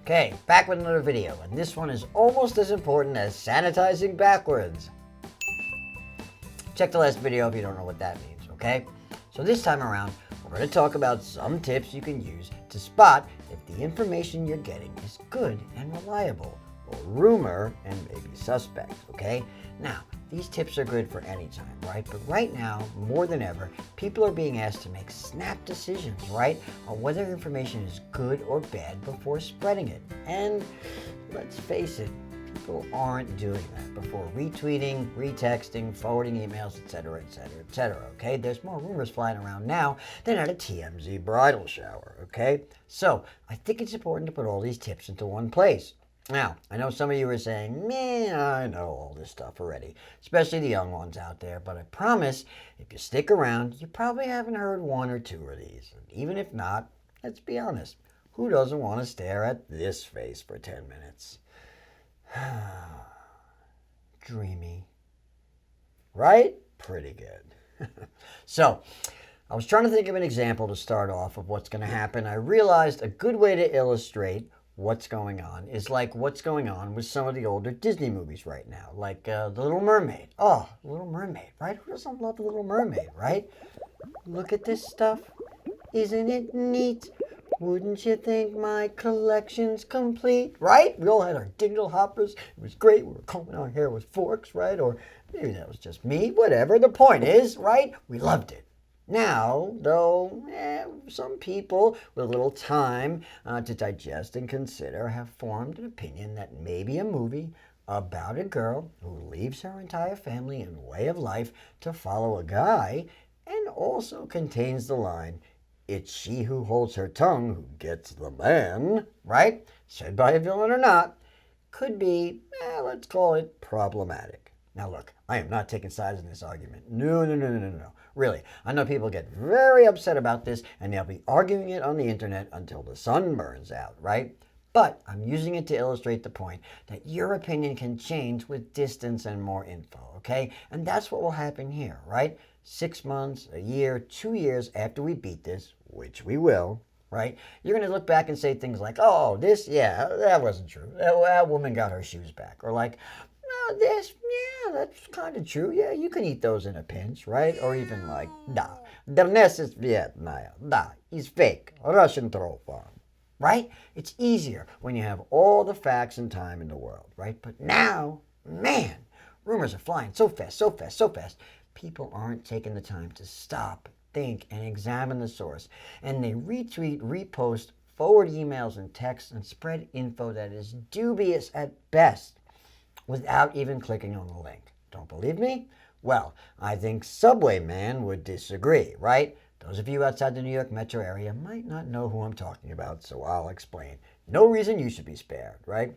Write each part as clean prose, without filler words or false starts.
Okay, back with another video, and this one is almost as important as sanitizing backwards. Check the last video if you don't know what that means, okay? So this time around, we're going to talk about some tips you can use to spot if the information you're getting is good and reliable, or rumor and maybe suspect, okay? Now, these tips are good for any time, right? But right now, more than ever, people are being asked to make snap decisions, right? On whether information is good or bad before spreading it. And let's face it, people aren't doing that before retweeting, retexting, forwarding emails, etc., etc., etc., okay? There's more rumors flying around now than at a TMZ bridal shower, okay? So, I think it's important to put all these tips into one place. Now, I know some of you are saying, man, I know all this stuff already, especially the young ones out there, but I promise, if you stick around, you probably haven't heard one or two of these. And even if not, let's be honest, who doesn't want to stare at this face for 10 minutes? Dreamy. Right? Pretty good. So, I was trying to think of an example to start off of what's going to happen. I realized a good way to illustrate what's going on is like what's going on with some of the older Disney movies right now, like The Little Mermaid. Oh, Little Mermaid, right? Who doesn't love The Little Mermaid, right? Look at this stuff. Isn't it neat? Wouldn't you think my collection's complete? Right? We all had our digital hoppers. It was great. We were combing our hair with forks, right? Or maybe that was just me. Whatever. The point is, right? We loved it. Now, though, some people with a little time to digest and consider have formed an opinion that maybe a movie about a girl who leaves her entire family and way of life to follow a guy and also contains the line, "It's she who holds her tongue who gets the man," right? Said by a villain or not, could be, let's call it problematic. Now look, I am not taking sides in this argument. No. Really, I know people get very upset about this and they'll be arguing it on the internet until the sun burns out, right? But I'm using it to illustrate the point that your opinion can change with distance and more info, okay? And that's what will happen here, right? 6 months, a year, 2 years after we beat this, which we will, right? You're going to look back and say things like, oh, this, yeah, that wasn't true. That woman got her shoes back. Or like, no, this, yeah, that's kind of true. Yeah, you can eat those in a pinch, right? Or even like, da, the nest is Vietnam. Da, he's fake. Russian troll farm. Right? It's easier when you have all the facts and time in the world, right? But now, man, rumors are flying so fast. People aren't taking the time to stop, think, and examine the source. And they retweet, repost, forward emails and texts, and spread info that is dubious at best without even clicking on the link. Don't believe me? Well, I think Subway Man would disagree, right? Those of you outside the New York metro area might not know who I'm talking about, so I'll explain. No reason you should be spared, right?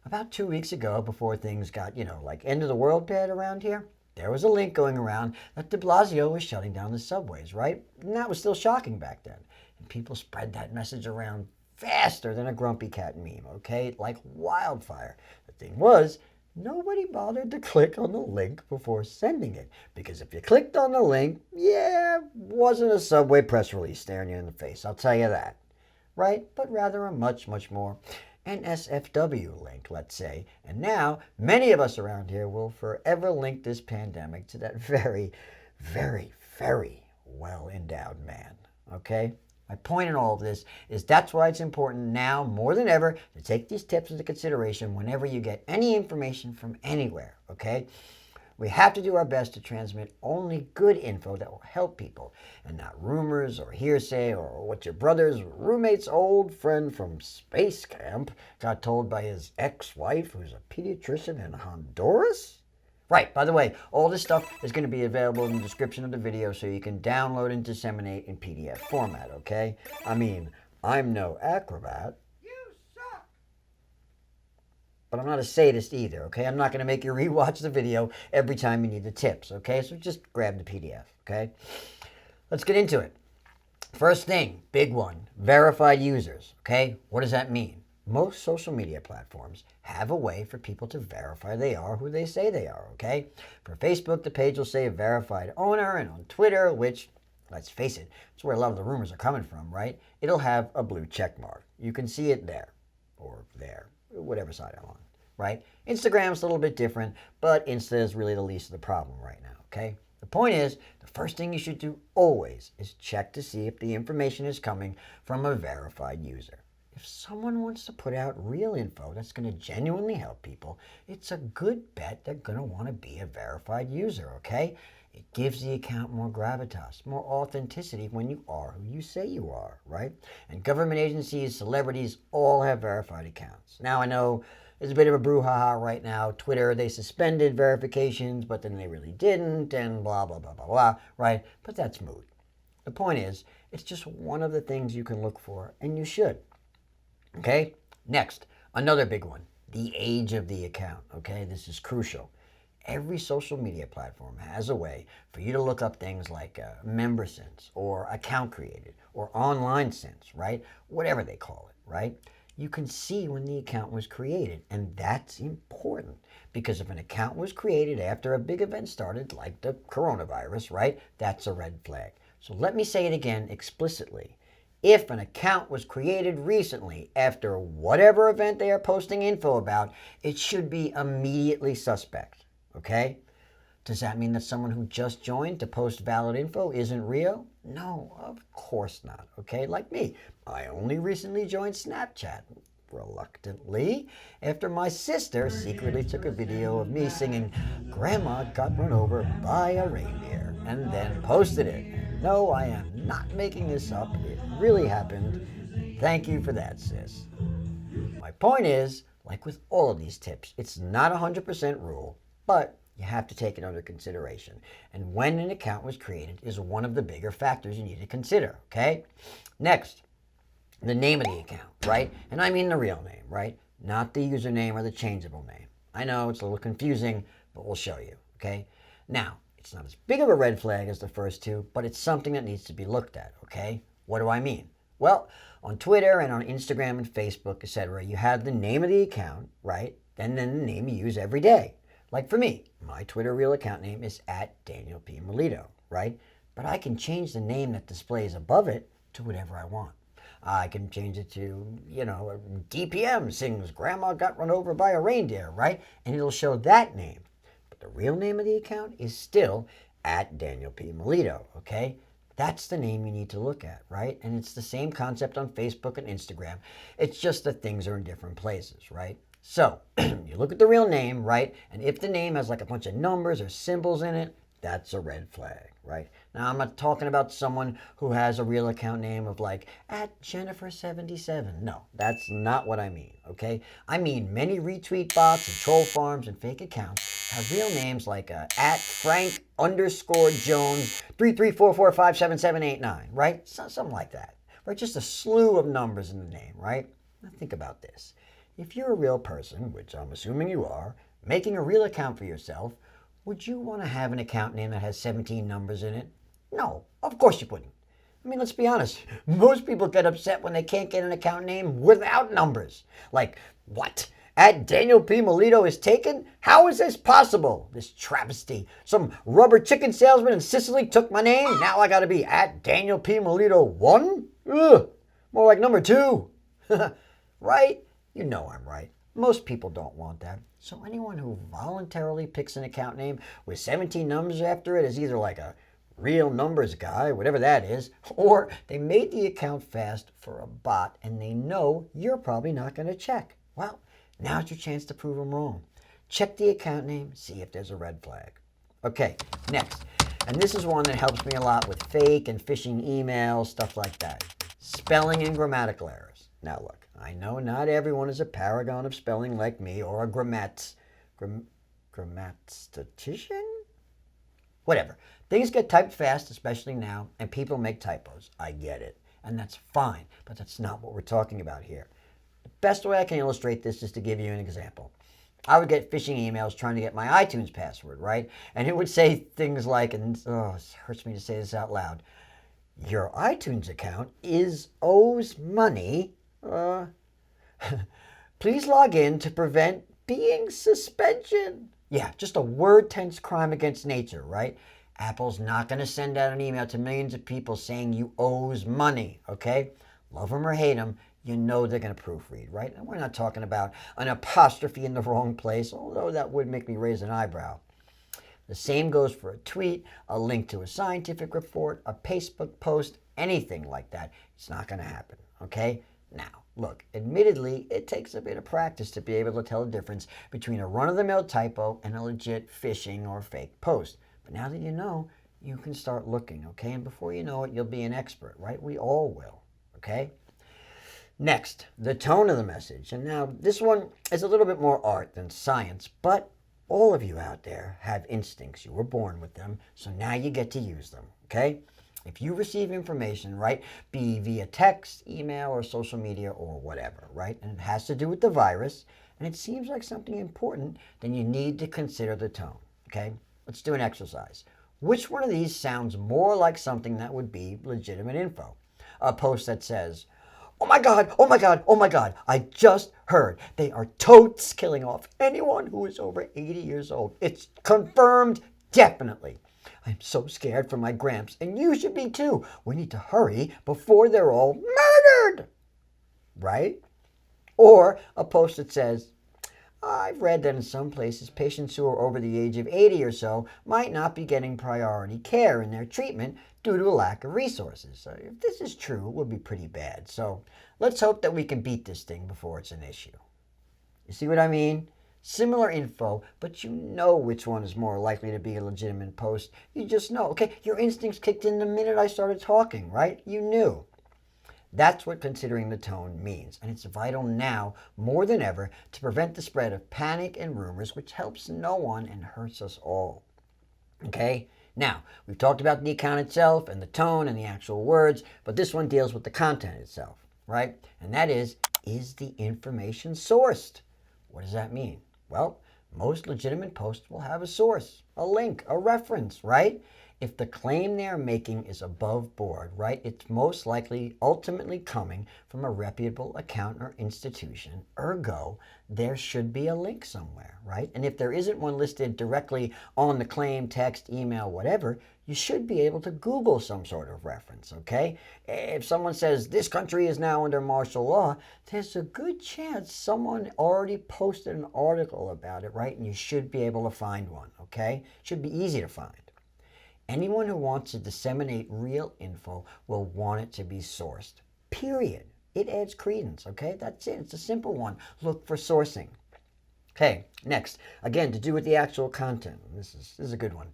About 2 weeks ago, before things got, like end of the world bad around here, there was a link going around that de Blasio was shutting down the subways, right? And that was still shocking back then. And people spread that message around faster than a grumpy cat meme, okay? Like wildfire. The thing was, nobody bothered to click on the link before sending it. Because if you clicked on the link, wasn't a Subway press release staring you in the face, I'll tell you that. Right? But rather a much more NSFW link, let's say. And now, many of us around here will forever link this pandemic to that very, very, very well-endowed man. Okay? My point in all of this is that's why it's important now more than ever to take these tips into consideration whenever you get any information from anywhere, okay? We have to do our best to transmit only good info that will help people and not rumors or hearsay or what your brother's roommate's old friend from space camp got told by his ex-wife who's a pediatrician in Honduras. Right, by the way, all this stuff is going to be available in the description of the video so you can download and disseminate in PDF format, okay? I mean, I'm no acrobat. You suck! But I'm not a sadist either, okay? I'm not going to make you rewatch the video every time you need the tips, okay? So just grab the PDF, okay? Let's get into it. First thing, big one, verified users, okay? What does that mean? Most social media platforms have a way for people to verify they are who they say they are, okay? For Facebook, the page will say verified owner, and on Twitter, which, let's face it, it's where a lot of the rumors are coming from, right? It'll have a blue check mark. You can see it there. or there, whatever side I'm on, right? Instagram's a little bit different, but Insta is really the least of the problem right now, okay? The point is, the first thing you should do always is check to see if the information is coming from a verified user. If someone wants to put out real info that's going to genuinely help people, it's a good bet they're going to want to be a verified user, okay? It gives the account more gravitas, more authenticity when you are who you say you are, right? And government agencies, celebrities, all have verified accounts. Now, I know there's a bit of a brouhaha right now. Twitter, they suspended verifications, but then they really didn't, and blah, blah, blah, blah, blah, right? But that's moot. The point is, it's just one of the things you can look for, and you should. Okay, next, another big one, the age of the account. Okay, this is crucial. Every social media platform has a way for you to look up things like member since, or account created, or online since, right? Whatever they call it, right? You can see when the account was created, and that's important because if an account was created after a big event started, like the coronavirus, right? That's a red flag. So let me say it again explicitly. If an account was created recently after whatever event they are posting info about, it should be immediately suspect, okay? Does that mean that someone who just joined to post valid info isn't real? No, of course not, okay? Like me, I only recently joined Snapchat, reluctantly, after my sister secretly took a video of me singing "Grandma Got Run Over by a Reindeer" and then posted it. No, I am not making this up. It really happened. Thank you for that, sis. My point is, like with all of these tips, it's not a 100% rule, but you have to take it under consideration. And when an account was created is one of the bigger factors you need to consider, okay? Next, the name of the account, right? And I mean the real name, right? Not the username or the changeable name. I know it's a little confusing, but we'll show you, okay? Now, it's not as big of a red flag as the first two, but it's something that needs to be looked at, okay? What do I mean? Well, on Twitter and on Instagram and Facebook, etc., you have the name of the account, right? And then the name you use every day. Like for me, my Twitter real account name is @DanielP. right? But I can change the name that displays above it to whatever I want. I can change it to, DPM sings "Grandma Got Run Over by a Reindeer," right? And it'll show that name. The real name of the account is still @DanielP. Okay? That's the name you need to look at, right? And it's the same concept on Facebook and Instagram. It's just that things are in different places, right? So, you look at the real name, right? And if the name has like a bunch of numbers or symbols in it, that's a red flag, right? Now, I'm not talking about someone who has a real account name of like @Jennifer77. No, that's not what I mean, okay? I mean many retweet bots and troll farms and fake accounts have real names like @Frank_Jones 3344577789, right? Something like that, right? Just a slew of numbers in the name, right? Now think about this. If you're a real person, which I'm assuming you are, making a real account for yourself, would you want to have an account name that has 17 numbers in it? No, of course you wouldn't. I mean, let's be honest. Most people get upset when they can't get an account name without numbers. Like, what? @DanielP is taken? How is this possible? This travesty. Some rubber chicken salesman in Sicily took my name. Now I gotta be @DanielP1? Ugh, more like number 2. Right? You know I'm right. Most people don't want that. So anyone who voluntarily picks an account name with 17 numbers after it is either like a real numbers guy, whatever that is, or they made the account fast for a bot and they know you're probably not going to check. Well, now's your chance to prove them wrong. Check the account name, see if there's a red flag. Okay, next. And this is one that helps me a lot with fake and phishing emails, stuff like that. Spelling and grammatical errors. Now look. I know not everyone is a paragon of spelling like me or a grammatician? Whatever. Things get typed fast, especially now, and people make typos. I get it. And that's fine, but that's not what we're talking about here. The best way I can illustrate this is to give you an example. I would get phishing emails trying to get my iTunes password, right? And it would say things like, and it hurts me to say this out loud, "Your iTunes account owes money. Please log in to prevent being suspension." Yeah, just a word tense crime against nature, right? Apple's not going to send out an email to millions of people saying you owes money, okay? Love them or hate them, you know they're going to proofread, right? And we're not talking about an apostrophe in the wrong place, although that would make me raise an eyebrow. The same goes for a tweet, a link to a scientific report, a Facebook post, anything like that. It's not going to happen, okay? Now, look, admittedly, it takes a bit of practice to be able to tell the difference between a run-of-the-mill typo and a legit phishing or fake post. But now that you know, you can start looking, okay? And before you know it, you'll be an expert, right? We all will, okay? Next, the tone of the message. And now, this one is a little bit more art than science, but all of you out there have instincts. You were born with them, so now you get to use them, okay? If you receive information, right, be via text, email, or social media, or whatever, right, and it has to do with the virus, and it seems like something important, then you need to consider the tone, okay? Let's do an exercise. Which one of these sounds more like something that would be legitimate info? A post that says, "Oh my God, oh my God, oh my God, I just heard they are totes killing off anyone who is over 80 years old. It's confirmed, definitely. I'm so scared for my gramps, and you should be too. We need to hurry before they're all murdered." Right? Or a post that says, "I've read that in some places, patients who are over the age of 80 or so might not be getting priority care in their treatment due to a lack of resources. So if this is true, it would be pretty bad. So let's hope that we can beat this thing before it's an issue." You see what I mean? Similar info, but you know which one is more likely to be a legitimate post. You just know, okay? Your instincts kicked in the minute I started talking, right? You knew. That's what considering the tone means, and it's vital now more than ever to prevent the spread of panic and rumors, which helps no one and hurts us all. Okay? Now, we've talked about the account itself and the tone and the actual words, but this one deals with the content itself, right? And that is the information sourced? What does that mean? Well, most legitimate posts will have a source, a link, a reference, right? If the claim they are making is above board, right, it's most likely ultimately coming from a reputable account or institution. Ergo, there should be a link somewhere, right? And if there isn't one listed directly on the claim, text, email, whatever, you should be able to Google some sort of reference, okay? If someone says this country is now under martial law, there's a good chance someone already posted an article about it, right? And you should be able to find one, okay? Should be easy to find. Anyone who wants to disseminate real info will want it to be sourced, period. It adds credence, okay? That's it. It's a simple one. Look for sourcing. Okay, next. Again, to do with the actual content. This is a good one.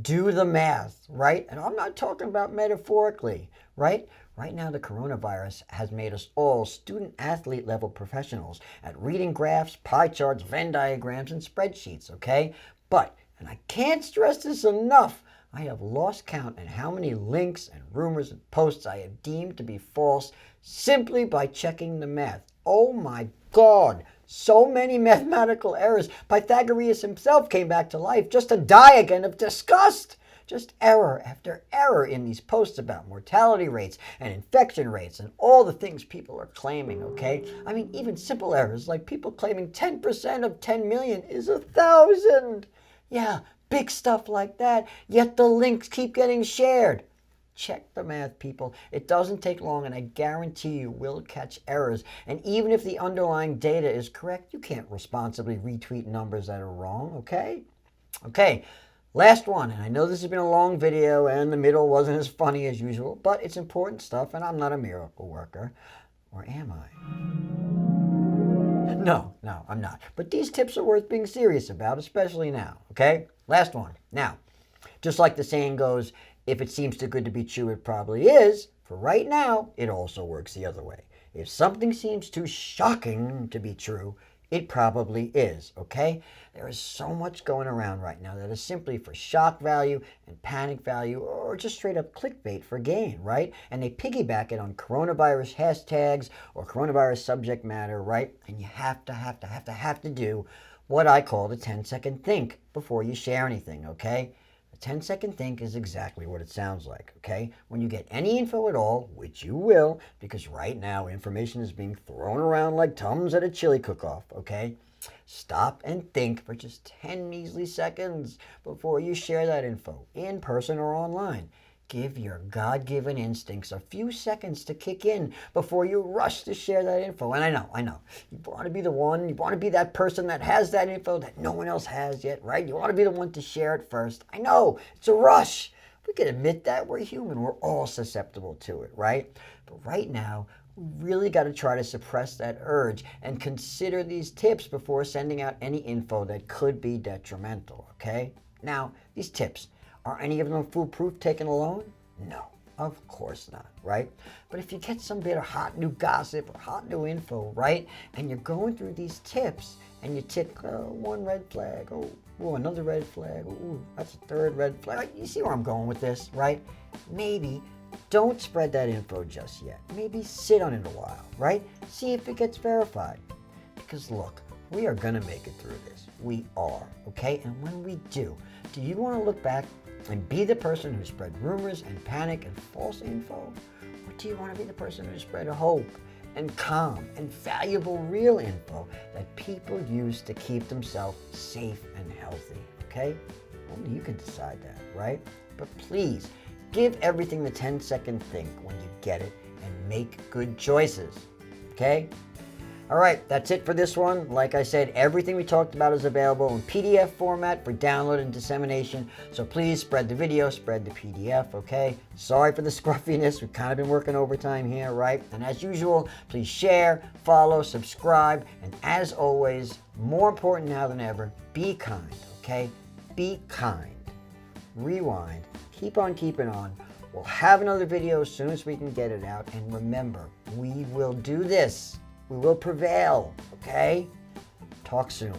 Do the math, right? And I'm not talking about metaphorically, right? Right now, the coronavirus has made us all student-athlete level professionals at reading graphs, pie charts, Venn diagrams, and spreadsheets, okay? But, and I can't stress this enough, I have lost count in how many links and rumors and posts I have deemed to be false simply by checking the math. Oh my God, so many mathematical errors. Pythagoras himself came back to life just to die again of disgust. Just error after error in these posts about mortality rates and infection rates and all the things people are claiming, okay? I mean, even simple errors like people claiming 10% of 10 million is 1,000. Yeah, big stuff like that, yet the links keep getting shared. Check the math, people. It doesn't take long, and I guarantee you will catch errors. And even if the underlying data is correct, you can't responsibly retweet numbers that are wrong, okay? Okay, last one. And I know this has been a long video, and the middle wasn't as funny as usual, but it's important stuff, and I'm not a miracle worker. Or am I? No, I'm not. But these tips are worth being serious about, especially now, okay? Last one. Now, just like the saying goes, if it seems too good to be true, it probably is. For right now, it also works the other way. If something seems too shocking to be true, it probably is, okay? There is so much going around right now that is simply for shock value and panic value or just straight up clickbait for gain, right? And they piggyback it on coronavirus hashtags or coronavirus subject matter, right? And you have to do what I call the 10-second think before you share anything, okay? The 10-second think is exactly what it sounds like, okay? When you get any info at all, which you will, because right now information is being thrown around like Tums at a chili cook-off, okay? Stop and think for just 10 measly seconds before you share that info, in person or online. Give your God-given instincts a few seconds to kick in before you rush to share that info. And I know. You want to be the one, you want to be that person that has that info that no one else has yet, right? You want to be the one to share it first. I know, it's a rush. We can admit that we're human. We're all susceptible to it, right? But right now, we really got to try to suppress that urge and consider these tips before sending out any info that could be detrimental, okay? Now, these tips, are any of them foolproof taken alone? No, of course not, right? But if you get some bit of hot new gossip or hot new info, right, and you're going through these tips and you tick one red flag, oh, another red flag, oh, that's a third red flag. You see where I'm going with this, right? Maybe don't spread that info just yet. Maybe sit on it a while, right? See if it gets verified. Because look, we are going to make it through this. We are, okay? And when we do you want to look back and be the person who spread rumors and panic and false info? Or do you want to be the person who spread hope and calm and valuable real info that people use to keep themselves safe and healthy? Okay? Only you can decide that, right? But please, give everything the 10-second think when you get it and make good choices. Okay? All right, that's it for this one. Like I said, everything we talked about is available in PDF format for download and dissemination. So please spread the video, spread the PDF, okay? Sorry for the scruffiness. We've kind of been working overtime here, right? And as usual, please share, follow, subscribe, and as always, more important now than ever, be kind, okay? Be kind. Rewind. Keep on keeping on. We'll have another video as soon as we can get it out. And remember, we will do this. We will prevail, okay? Talk soon.